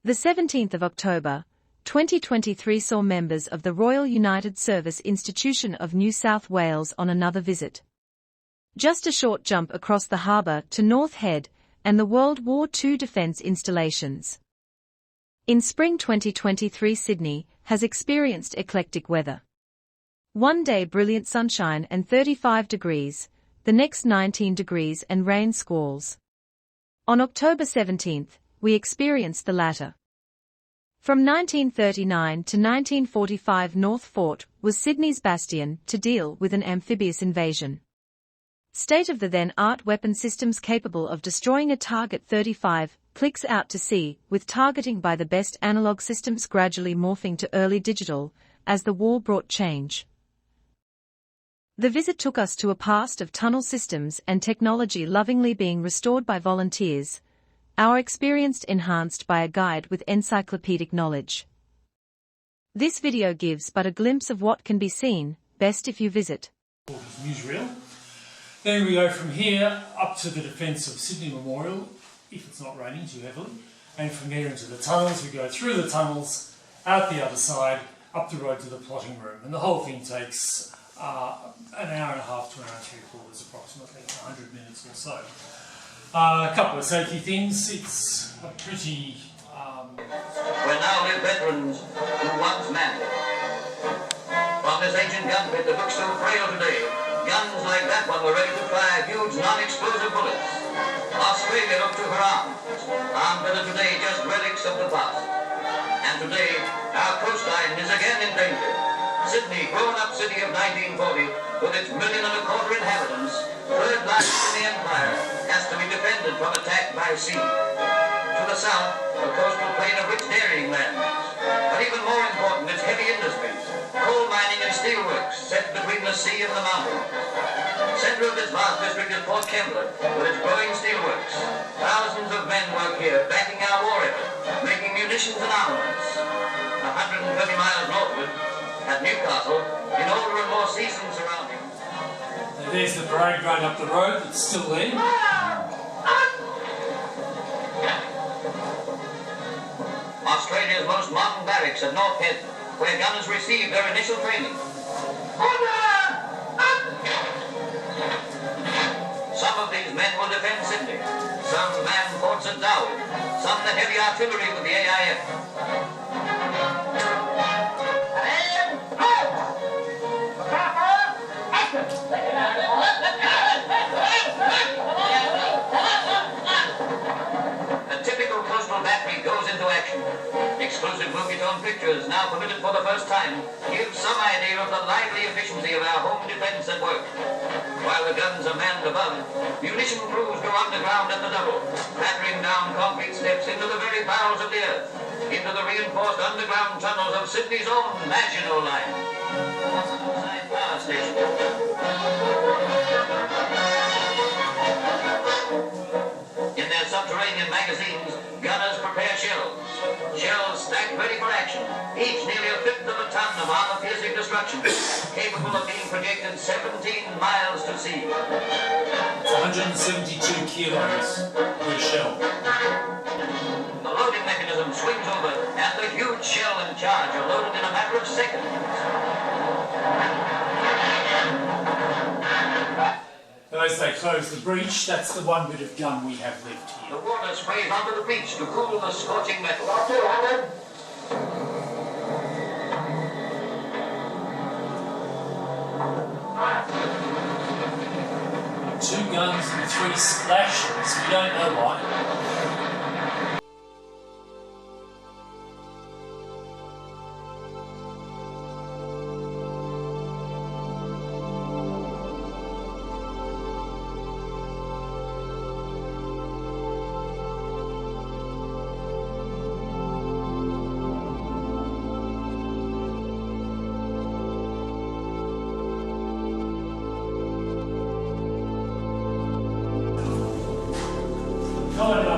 The 17th of October, 2023 saw members of the Royal United Service Institution of New South Wales on another visit. Just a short jump across the harbour to North Head and the World War II defence installations. In spring 2023, Sydney has experienced eclectic weather. One day brilliant sunshine and 35 degrees, the next 19 degrees and rain squalls. On October 17, we experienced the latter. From 1939 to 1945, North Fort was Sydney's bastion to deal with an amphibious invasion. State-of-the-then-art weapon systems capable of destroying a target 35 clicks out to sea, with targeting by the best analogue systems gradually morphing to early digital as the war brought change. The visit took us to a past of tunnel systems and technology lovingly being restored by volunteers, our experience enhanced by a guide with encyclopaedic knowledge. This video gives but a glimpse of what can be seen, best if you visit. Newsreel. Then we go from here up to the defence of Sydney Memorial, if it's not raining too heavily, and from there into the tunnels. We go through the tunnels, out the other side, up the road to the plotting room, and the whole thing takes an hour and a half to an hour and 3/4, approximately 100 minutes or so. A couple of safety things. It's a pretty... Where now live veterans who once manned. From this ancient gun pit that looks so frail today, guns like that one were ready to fire huge non-explosive bullets. Australia looked to her arms that are today just relics of the past. And today, our coastline is again in danger. Sydney, grown-up city of 1940, with its 1.25 million inhabitants, third largest in the empire, has to be defended from attack by sea. To the south, a coastal plain of rich dairying lands. But even more important, its heavy industries, coal mining and steelworks, set between the sea and the mountain. Centre of this vast district is Port Kembla, with its growing steelworks. Thousands of men work here, backing our war effort, making munitions and armaments. 130 miles northward, at Newcastle, in older and more seasoned surroundings. And there's the parade going up the road that's still there. Australia's most modern barracks at North Head, where gunners receive their initial training. Some of these men will defend Sydney, some man forts at Darwin, some the heavy artillery with the AIF. A typical coastal battery goes into action. Exclusive movie-tone pictures, now permitted for the first time, give some idea of the lively efficiency of our home defence at work. While the guns are manned above, munition crews go underground at the double, battering down concrete steps into the very bowels of the earth, into the reinforced underground tunnels of Sydney's own Maginot Line. Power station. In their subterranean magazines, gunners prepare shells. Shells stacked ready for action, each nearly a fifth of a ton of armor-piercing destruction, capable of being projected 17 miles to sea. It's 172 kilos per shell. The loading mechanism swings over, and the huge shell and charge are loaded in a matter of seconds. As they close the breach, that's the one bit of gun we have left here. The water sprays onto the breach to cool the scorching metal. 2 guns and 3 splashes, we don't know why. Come on,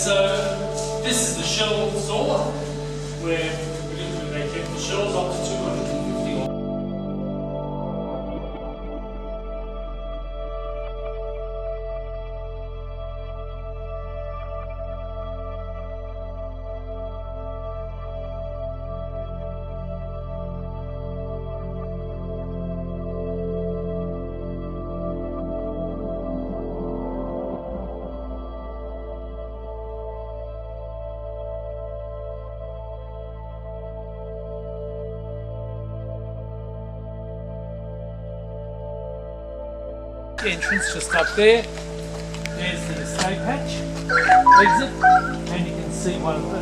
so this is the shell store where they kept the shells up to 250 odd. Entrance just up there. There's the escape hatch, exit, and you can see one of the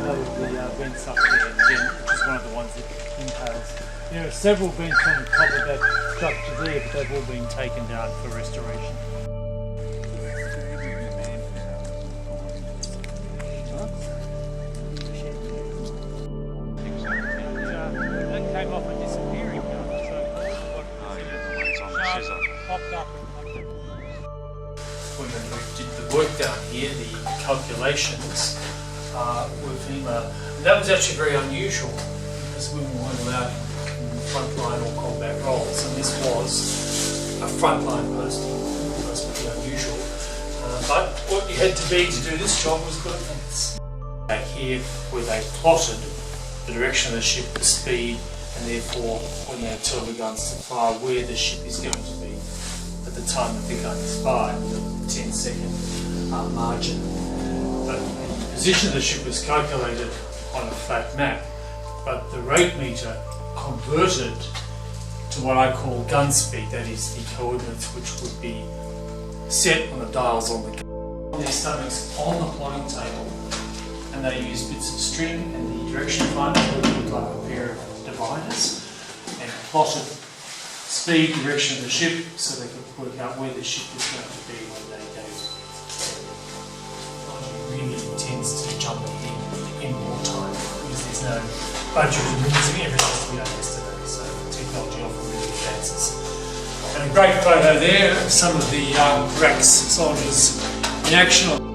vents up there, again, which is one of the ones that impales. There are several vents on the top of that structure there, but they've all been taken down for restoration. That came off a disappearing gun, so popped up. When we did the work down here, the calculations were FEMA. That was actually very unusual because we weren't allowed in frontline or combat roles, and this was a frontline posting. It was pretty unusual. But what you had to be to do this job was good at fence. Back here, where they plotted the direction of the ship, the speed, and therefore when they tell the guns to fire where the ship is going to be at the time that the gun is fired, the 10-second margin. But the position of the ship was calculated on a flat map, but the rate meter converted to what I call gun speed, that is the coordinates which would be set on the dials on the gun. Their stomachs on the plotting table, and they used bits of string and the direction finder that looked like a pair of dividers, and plotted speed, direction of the ship, so they could work out where the ship was going to be when they gave it. Really tends to jump ahead in wartime because there's no budget and everything else we had yesterday, so technology often really advances. And a great photo there of some of the RACS soldiers in action.